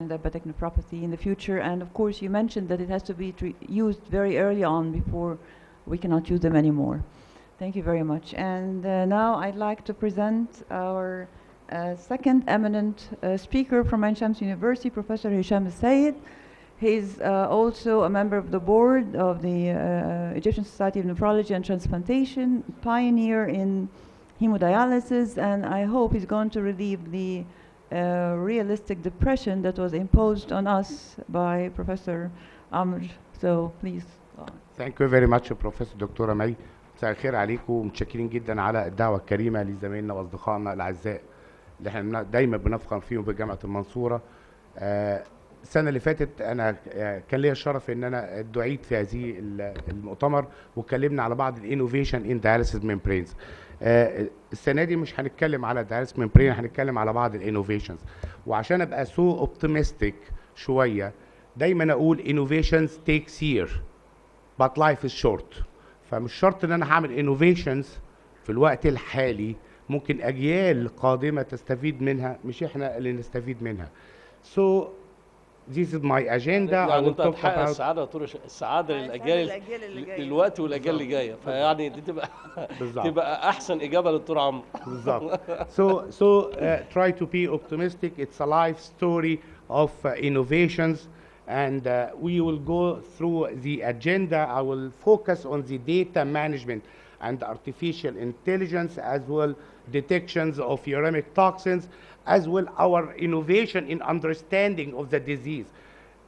diabetic nephropathy in the future. And of course, you mentioned that it has to be used very early on before we cannot use them anymore. Thank you very much. And now I'd like to present our second eminent speaker from Ain Shams University, Professor Hesham elsayed. He's also a member of the board of the Egyptian Society of Nephrology and Transplantation, pioneer in hemodialysis, and I hope he's going to relieve the realistic depression that was imposed on us by Professor Amr. So please. Thank you very much Professor دكتورة مي. مساء الخير عليكم ومتشكرين جدا على الدعوة الكريمة لزمايلنا واصدقائنا الاعزاء اللي احنا دايما بنفخر فيهم بجامعة المنصورة. السنة اللي فاتت انا كان ليا الشرف ان انا دعيت في هذه المؤتمر واتكلمنا على بعض الانوفيشن ان داياليسيس ميمبرينز. السنة دي مش هنتكلم على داياليسيس ميمبرين، هنتكلم على بعض الانوفيشنز. وعشان ابقى سو اوبتيمستيك شوية دايما اقول innovations takes year but life is short. فمش شرط ان انا هعمل innovations في الوقت الحالي، ممكن اجيال قادمة تستفيد منها مش احنا اللي نستفيد منها. So this is my agenda. يعني انت هتحقق السعادة طول السعادة للاجيال للوقت والاجيال اللي جايه، فيعني دي تبقى احسن اجابة للدكتور عمرو. بالظبط. So try to be optimistic. It's a life story of innovations. And we will go through the agenda. I will focus on the data management and artificial intelligence, as well detections of uremic toxins, as well our innovation in understanding of the disease.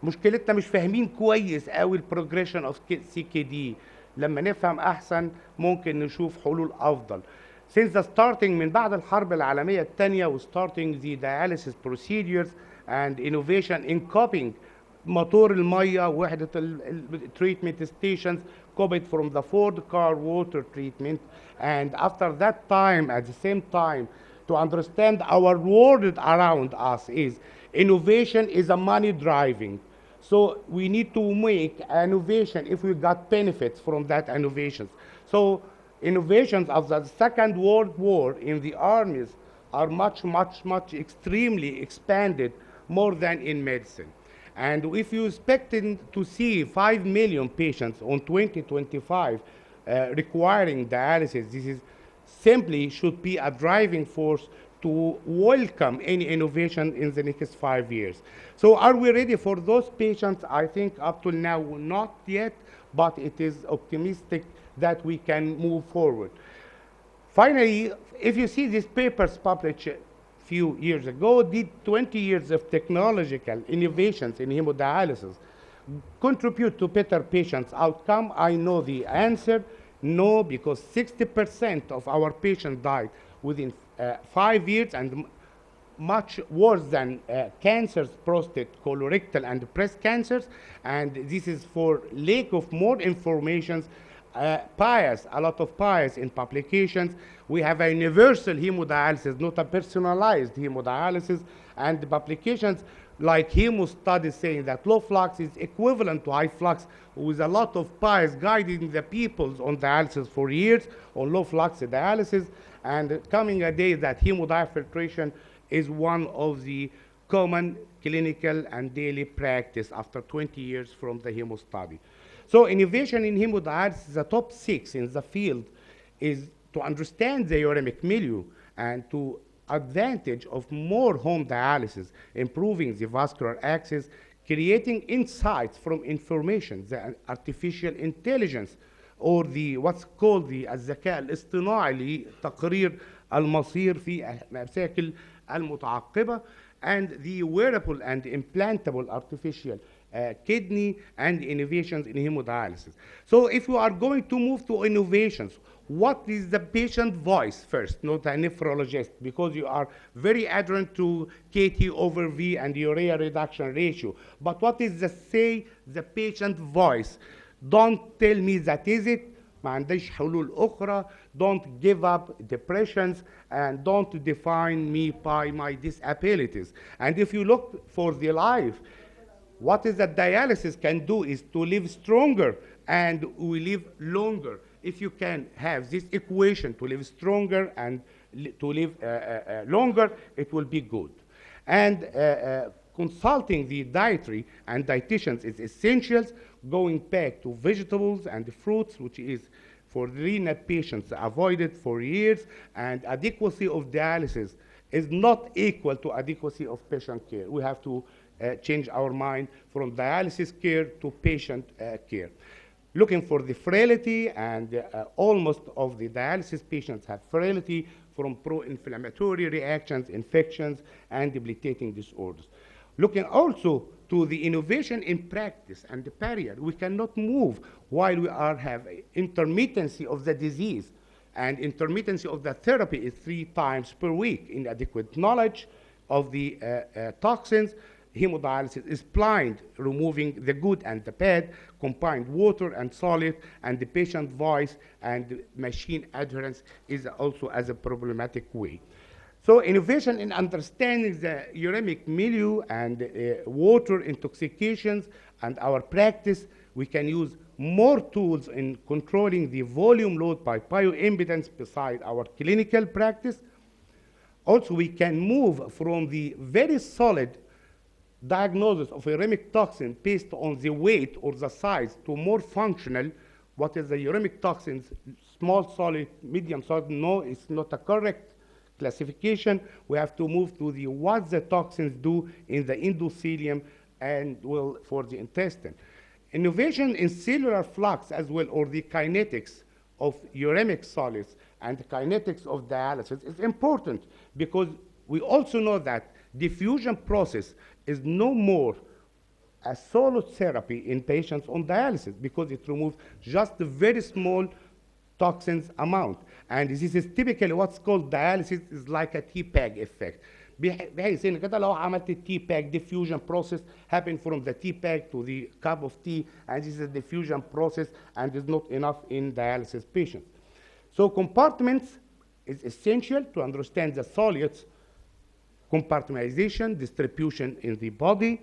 مشكلتنا مش فاهمين كويس قوي progression of CKD. لما نفهم أحسن ممكن نشوف حلول أفضل. Since the starting من بعد الحرب العالمية الثانية و starting the dialysis procedures and innovation in coping موتور المية وحدة treatment stations copied from the Ford car water treatment. And after that time, at the same time, to understand our world around us is innovation is a money driving. So we need to make innovation if we got benefits from that innovations. So innovations of the Second World War in the armies are much extremely expanded more than in medicine. And if you expecting to see 5 million patients on 2025 requiring dialysis, this is simply should be a driving force to welcome any innovation in the next 5 years. So are we ready for those patients? I think up to now not yet, but it is optimistic that we can move forward. Finally, if you see these papers published few years ago, did 20 years of technological innovations in hemodialysis contribute to better patients' outcome? I know the answer, no, because 60% of our patients died within 5 years, and much worse than cancers, prostate, colorectal, and breast cancers. And this is for lack of more information, bias, a lot of bias in publications. We have a universal hemodialysis, not a personalized hemodialysis, and the publications like hemo studies saying that low flux is equivalent to high flux, with a lot of bias guiding the people on dialysis for years, on low flux dialysis, and coming a day that hemodiafiltration is one of the common clinical and daily practice after 20 years from the hemo study. So innovation in hemodialysis, the top 6 in the field, is to understand the uremic milieu and to advantage of more home dialysis, improving the vascular access, creating insights from information, the artificial intelligence, or the what's called the الذكاء الاصطناعي لتقرير المصير في المشاكل المتعقبة, and the wearable and implantable artificial kidney and innovations in hemodialysis. So if you are going to move to innovations, what is the patient voice first, not a nephrologist, because you are very adherent to KT over V and urea reduction ratio. But what is the patient voice? Don't tell me that is it. ما عنديش حلول أخرى. Don't give up depressions, and don't define me by my disabilities. And if you look for the life, what is that dialysis can do is to live stronger and we live longer. If you can have this equation to live stronger and to live longer, it will be good. And consulting the dietary and dietitians is essential, going back to vegetables and fruits, which is for renal patients avoided for years, and adequacy of dialysis is not equal to adequacy of patient care. We have to change our mind from dialysis care to patient care. Looking for the frailty, and almost of the dialysis patients have frailty from pro-inflammatory reactions, infections, and debilitating disorders. Looking also to the innovation in practice and the barrier. We cannot move while we have intermittency of the disease, and intermittency of the therapy is 3 times per week. Inadequate knowledge of the toxins. Hemodialysis is blind, removing the good and the bad, combined water and solid, and the patient voice and machine adherence is also as a problematic way. So innovation in understanding the uremic milieu and water intoxications and our practice, we can use more tools in controlling the volume load by bioimpedance beside our clinical practice. Also, we can move from the very solid diagnosis of uremic toxin based on the weight or the size to more functional. What is the uremic toxins? Small solid, medium solid? No, it's not a correct classification. We have to move to the what the toxins do in the endothelium and for the intestine. Innovation in cellular flux as well, or the kinetics of uremic solids and the kinetics of dialysis is important, because we also know that diffusion process is no more a solo therapy in patients on dialysis, because it removes just a very small toxins amount. And this is typically what's called dialysis is like a tea-bag effect. بحيث ان كده لو عملت tea bag diffusion process happen from the tea bag to the cup of tea, and this is a diffusion process and is not enough in dialysis patients. So compartments is essential to understand the solids compartmentalization, distribution in the body,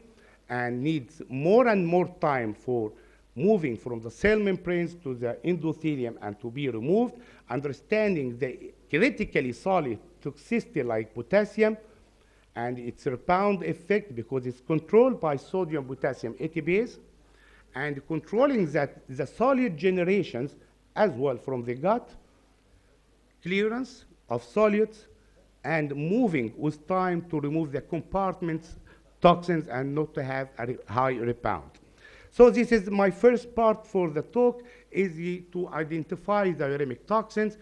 and needs more and more time for moving from the cell membranes to the endothelium and to be removed, understanding the critically solid toxicity like potassium and its rebound effect, because it's controlled by sodium potassium ATPase, and controlling that the solid generations as well from the gut, clearance of solids, and moving with time to remove the compartments, toxins, and not to have a high rebound. So this is my first part for the talk, is to identify the uremic toxins,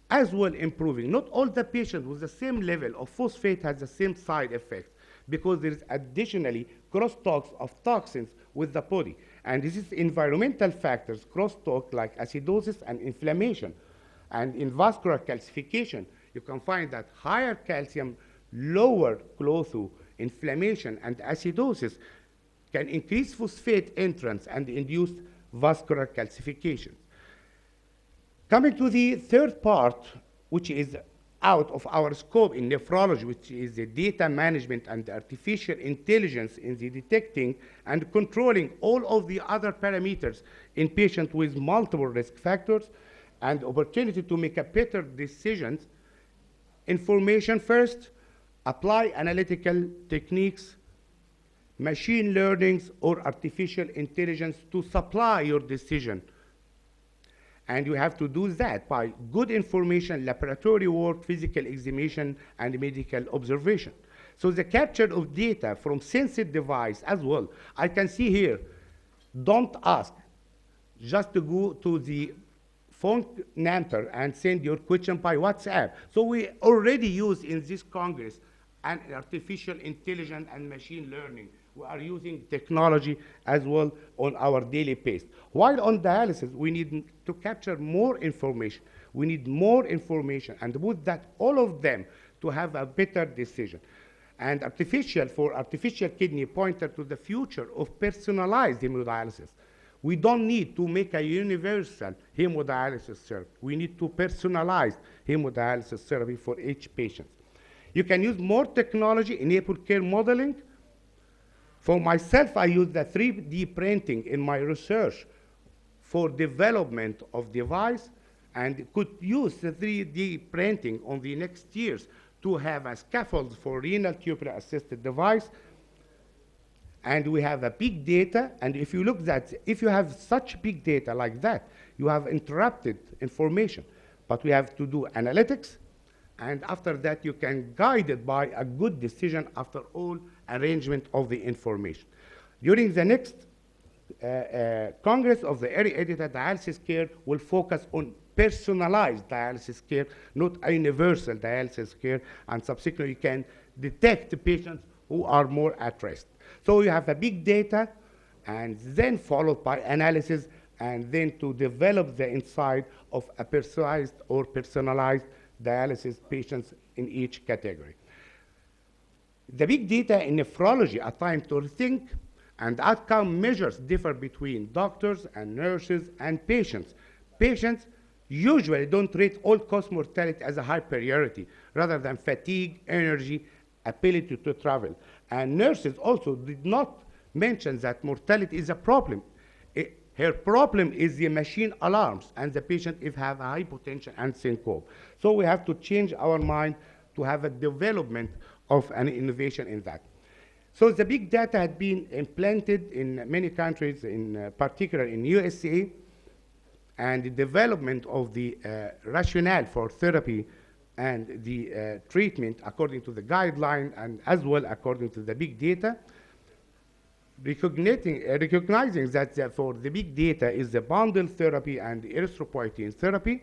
as well improving. Not all the patients with the same level of phosphate has the same side effects, because there is additionally crosstalk of toxins with the body. And this is environmental factors, crosstalk like acidosis and inflammation. And in vascular calcification, you can find that higher calcium, lower clotho, inflammation, and acidosis can increase phosphate entrance and induce vascular calcification. Coming to the third part, which is out of our scope in nephrology, which is the data management and artificial intelligence in the detecting and controlling all of the other parameters in patients with multiple risk factors, and opportunity to make a better decisions. Information first, apply analytical techniques, machine learnings, or artificial intelligence to supply your decision. And you have to do that by good information, laboratory work, physical examination, and medical observation. So the capture of data from sensor device as well. I can see here, don't ask, just to go to the phone number and send your question by WhatsApp. So we already use in this Congress an artificial intelligence and machine learning. We are using technology as well on our daily basis. While on dialysis, we need to capture more information. We need more information and put that all of them to have a better decision. And artificial kidney pointer to the future of personalized hemodialysis. We don't need to make a universal hemodialysis therapy. We need to personalize hemodialysis therapy for each patient. You can use more technology, enable care modeling. For myself, I use the 3D printing in my research for development of device, and could use the 3D printing on the next years to have a scaffold for renal tubular assisted device. And we have a big data, and if you look at, if you have such big data like that, you have interrupted information. But we have to do analytics, and after that you can guide it by a good decision after all arrangement of the information. During the next Congress of the Area Edited Dialysis Care will focus on personalized dialysis care, not a universal dialysis care, and subsequently you can detect the patients who are more at risk. So you have a big data, and then followed by analysis, and then to develop the insight of a personalized or personalized dialysis patients in each category. The big data in nephrology are time to rethink, and outcome measures differ between doctors and nurses and patients. Patients usually don't rate all-cause mortality as a high priority, rather than fatigue, energy, ability to travel. And nurses also did not mention that mortality is a problem. Her problem is the machine alarms and the patient if have a hypotension and syncope. So we have to change our mind to have a development of an innovation in that. So the big data had been implanted in many countries, in particular in USA, and the development of the rationale for therapy and the treatment according to the guideline and as well according to the big data, recognizing that for the big data is the bundle therapy and the erythropoietin therapy,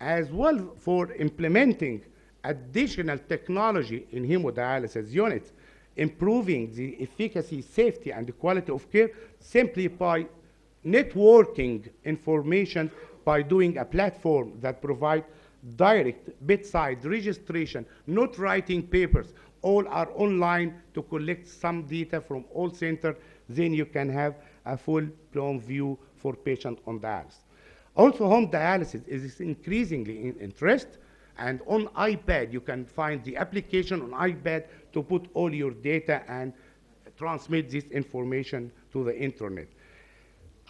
as well for implementing additional technology in hemodialysis units, improving the efficacy, safety, and the quality of care simply by networking information by doing a platform that provides direct bedside registration, not writing papers. All are online to collect some data from all centers. Then you can have a full-blown view for patient on dialysis. Also, home dialysis is increasingly in interest. And on iPad, you can find the application on iPad to put all your data and transmit this information to the internet.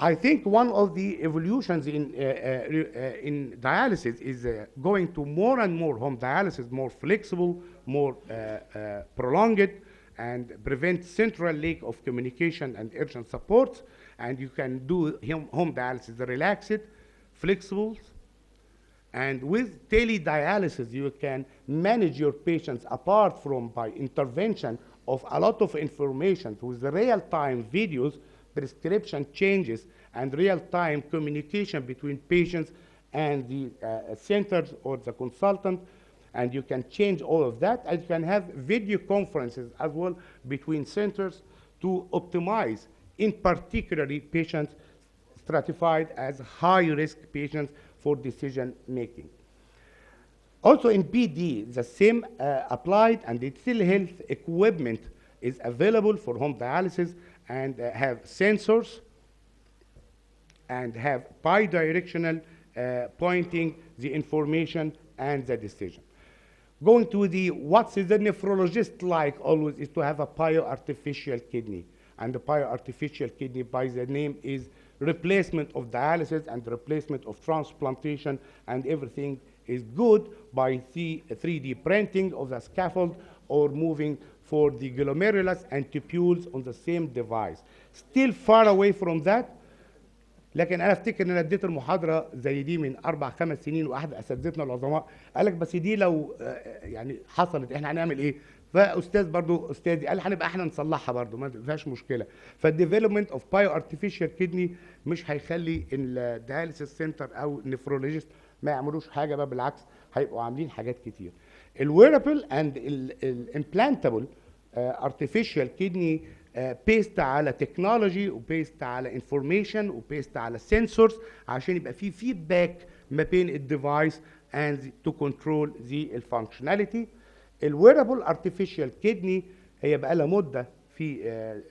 I think one of the evolutions in dialysis is going to more and more home dialysis, more flexible, more prolonged, and prevent central lack of communication and urgent support. And you can do home dialysis relaxed, flexible, and with teledialysis, you can manage your patients apart from by intervention of a lot of information with the real-time videos, prescription changes, and real-time communication between patients and the centers or the consultant. And you can change all of that. And you can have video conferences as well between centers to optimize, in particular, patients stratified as high-risk patients for decision making. Also in BD, the same applied, and the telehealth equipment is available for home dialysis and have sensors and have bidirectional pointing the information and the decision. Going to the what's the nephrologist like always is to have a bioartificial kidney. And the bioartificial kidney by the name is replacement of dialysis and replacement of transplantation, and everything is good by 3D printing of the scaffold or moving for the glomerulus and tubules on the same device. Still far away from that. لكن انا افتكر ان انا اديت المحاضره زي دي من 4-5 سنين، واحد اساتذتنا العظماء قال لك بس دي لو يعني حصلت احنا هنعمل ايه؟ فاستاذ برضو استاذي قال هنبقى احنا نصلحها برضو ما فيهاش مشكله. فالديفلوبمنت اوف بايو ارتفيشال كدني مش هيخلي الدياليسيس سنتر او النفرولوجيست ما يعملوش حاجه، بقى بالعكس هيبقوا عاملين حاجات كتير. الويرابل اند الامبلانتابل ارتفيشال كدني بيست على تكنولوجي وبيست على انفورميشن وبيست على سنسورز عشان يبقى في فيدباك ما بين الديفايس and to control the functionality. الويرابل ارتفيشال كدني هي بقى لها مده في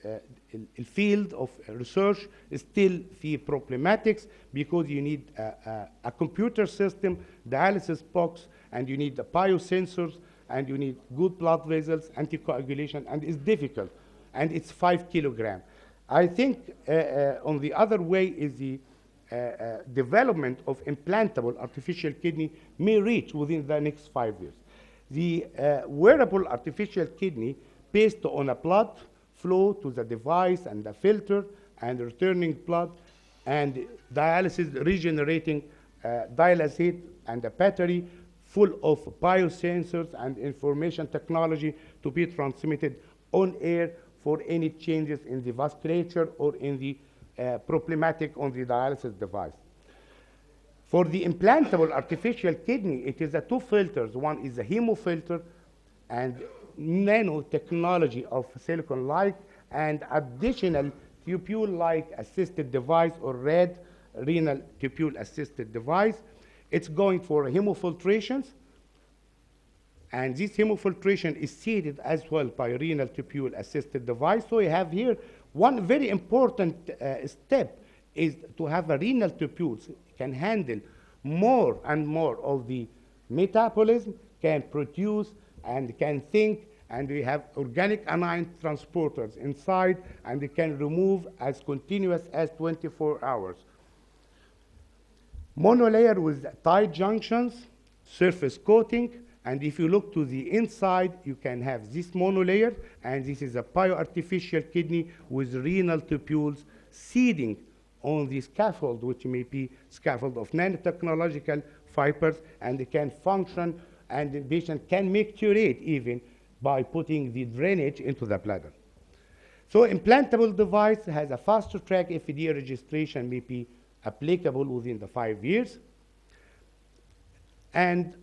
الفيلد اوف ريسيرش still في problematics because you need a computer system, dialysis box, and you need the biosensors, and you need good blood vessels, anticoagulation, and it's difficult. And it's 5 kilograms. I think on the other way is the development of implantable artificial kidney may reach within the next 5 years. The wearable artificial kidney based on a blood flow to the device and the filter and returning blood, and dialysis regenerating dialysate and a battery full of biosensors and information technology to be transmitted on air for any changes in the vasculature or in the problematic on the dialysis device. For the implantable artificial kidney, it is a two filters. One is a hemofilter and nanotechnology of silicon-like and additional tubule-like assisted device or red renal tubule assisted device. It's going for hemofiltrations, and this hemofiltration is seeded as well by renal tubule assisted device. So we have here one very important step is to have a renal tubules can handle more and more of the metabolism, can produce and can think, and we have organic anion transporters inside, and they can remove as continuous as 24 hours. Monolayer with tight junctions, surface coating, and if you look to the inside, you can have this monolayer, and this is a bioartificial kidney with renal tubules seeding on the scaffold, which may be scaffold of nanotechnological fibers, and it can function, and the patient can micturate even by putting the drainage into the bladder. So implantable device has a faster track FDA registration, may be applicable within the 5 years. And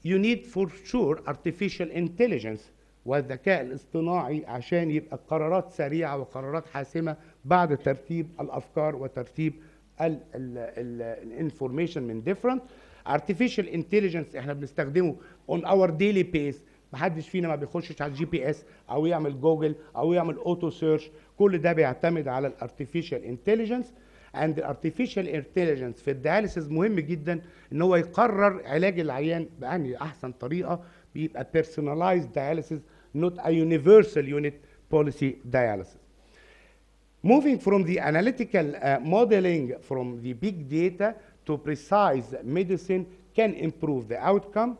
you need for sure artificial intelligence والذكاء الاصطناعي عشان يبقى قرارات سريعة وقرارات حاسمة بعد ترتيب الأفكار وترتيب الانفورميشن من different. artificial intelligence احنا بنستخدمه on our daily base. محدش فينا ما بيخشش على الجي بي اس او يعمل جوجل او يعمل اوتو سيرش، كل ده بيعتمد على الارتفيشال انتليجنس. and الارتفيشال انتليجنس في الدياليسيس مهم جدا ان هو يقرر علاج العيان بأنهي احسن طريقه، بيبقى personalized dialysis not a universal unit policy dialysis. Moving from the analytical modeling from the big data to precise medicine can improve the outcome,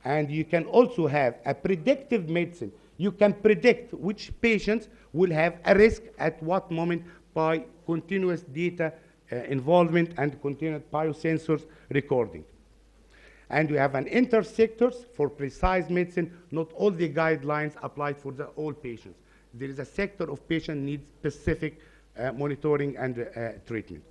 and you can also have a predictive medicine. You can predict which patients will have a risk at what moment by continuous data involvement and continuous biosensors recording. And we have an intersectors for precise medicine. Not all the guidelines apply for all patients. There is a sector of patient needs specific monitoring and treatment.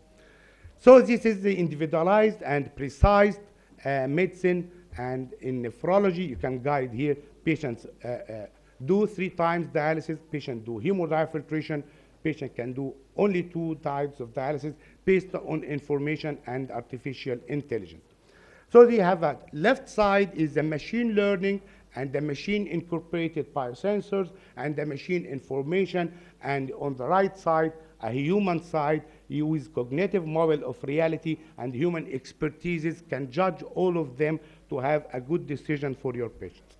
So this is the individualized and precise medicine. And in nephrology, you can guide here patients do 3 times dialysis, patient do hemodiafiltration, patient can do only 2 types of dialysis based on information and artificial intelligence. So they have a left side is the machine learning and the machine incorporated biosensors and the machine information, and on the right side, a human side, you use cognitive model of reality, and human expertises can judge all of them to have a good decision for your patients.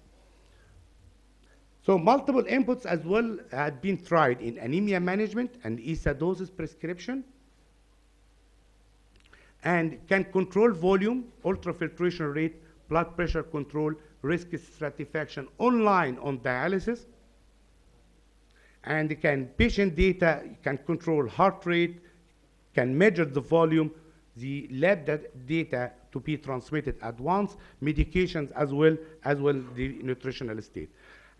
So multiple inputs as well had been tried in anemia management and acidosis prescription, and can control volume, ultrafiltration rate, blood pressure control, risk stratification online on dialysis, and can patient data, can control heart rate, can measure the volume, the lab data to be transmitted at once, medications as well the nutritional state.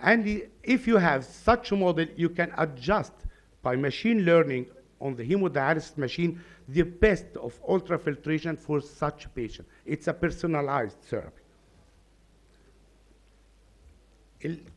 And if you have such a model, you can adjust by machine learning on the hemodialysis machine the best of ultrafiltration for such patient. It's a personalized therapy.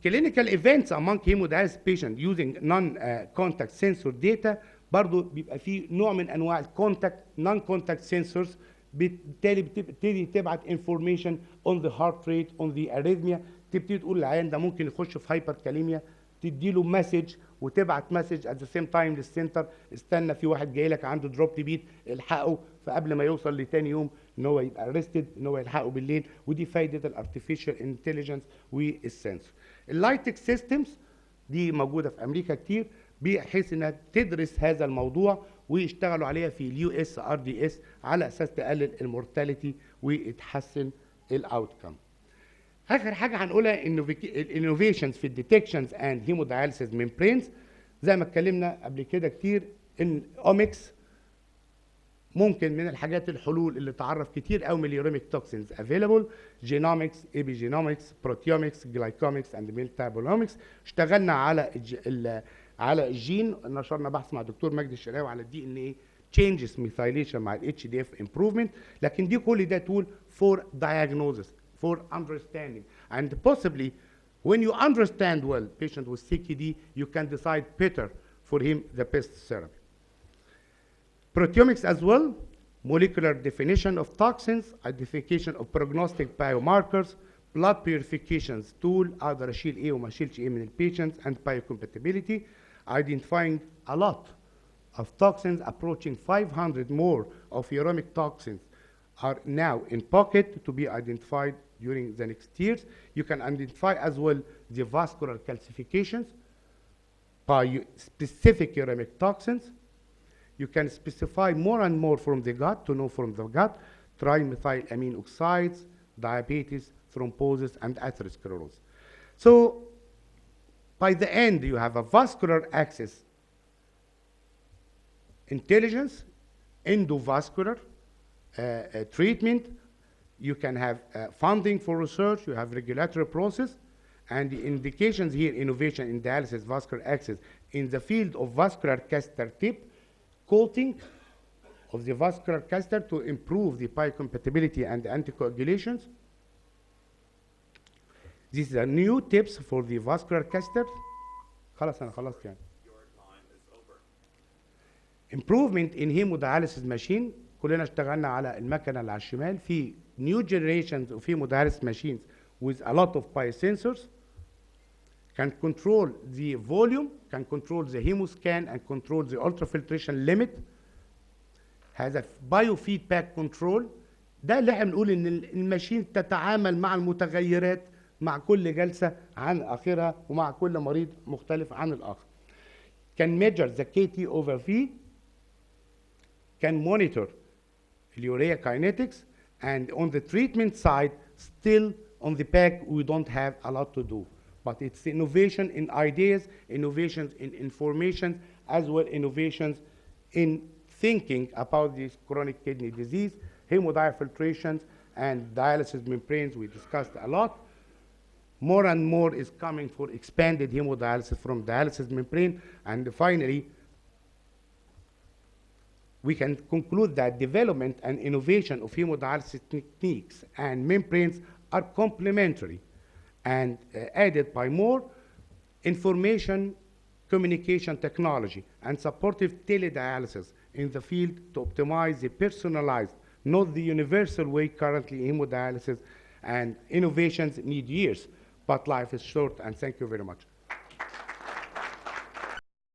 Clinical events among hemodialysis patients using non-contact sensor data برضو بيبقى فيه نوع من انواع الكونتاكت نون كونتاكت سنسورز، بالتالي بتبتدي تبعت انفورميشن اون ذا هارت ريت اون ذا اريثميا، تبتدي تقول للعيان ده ممكن يخش في هايبر كاليميا، تدي له مسج وتبعت مسج ات ذا سيم تايم للسنتر، استنى في واحد جاي لك عنده دروب بيت الحقه، فقبل ما يوصل لتاني يوم ان هو يبقى ارستد ان هو يلحقه بالليل. ودي فايده الارتفيشال انتليجنس والسنسور. اللايتك سيستمز دي موجوده في امريكا كتير، بحيث انها تدرس هذا الموضوع ويشتغلوا عليها في اليو اس ار دي اس على اساس تقلل المورتاليتي وتحسن الاوتكم. اخر حاجه هنقولها الانوفيشنز في الديتكشنز اند هيموداياليسيس ميمبرينز. زي ما اتكلمنا قبل كده كتير ان اوميكس ممكن من الحاجات الحلول اللي تعرف كتير قوي من اليوريميك توكسينز افيلابل. جينومكس، ايبي جينومكس، بروتيومكس، جلايكومكس اند ميتابولومكس. اشتغلنا على الجين، نشرنا بحث مع دكتور مجدي الشراوي على الدي ان ايه changes methylation مع ال HDF improvement. لكن دي كل ده tool for diagnosis, for understanding, and possibly when you understand well patient with CKD, you can decide better for him the best therapy. Proteomics as well, molecular definition of toxins, identification of prognostic biomarkers, blood purifications tool اقدر اشيل ايه وما اشيلش ايه من البيشنتس and biocompatibility, identifying a lot of toxins approaching 500 more of uremic toxins are now in pocket to be identified during the next years. You can identify as well the vascular calcifications by specific uremic toxins. You can specify more and more from the gut to know from the gut, trimethylamine oxides, diabetes, thrombosis, and atherosclerosis. So by the end, you have a vascular axis intelligence, endovascular treatment. You can have funding for research, you have regulatory process, and the indications here, innovation in dialysis vascular access in the field of vascular catheter tip, coating of the vascular catheter to improve the biocompatibility and anticoagulations. These are new tips for the vascular catheters. خلاص أنا خلصت يعني. Improvement in hemodialysis machine. كلنا اشتغلنا على المكنة اللي على الشمال. في new generations of hemodialysis machines with a lot of biosensors can control the volume, can control the hemoscan, and control the ultrafiltration limit. has a biofeedback control. ده اللي احنا بنقول ان الماشين تتعامل مع المتغيرات مع كل جلسة عن آخرها ومع كل مريض مختلف عن الآخر. Can measure the KT over V, can monitor urea kinetics, and on the treatment side, still on the back, we don't have a lot to do. But it's innovation in ideas, innovations in information, as well innovations in thinking about this chronic kidney disease. Hemodiafiltrations and dialysis membranes, we discussed a lot. More and more is coming for expanded hemodialysis from dialysis membrane. And finally, we can conclude that development and innovation of hemodialysis techniques and membranes are complementary and added by more information communication technology and supportive teledialysis in the field to optimize the personalized, not the universal way currently hemodialysis, and innovations need years, but life is short, and thank you very much.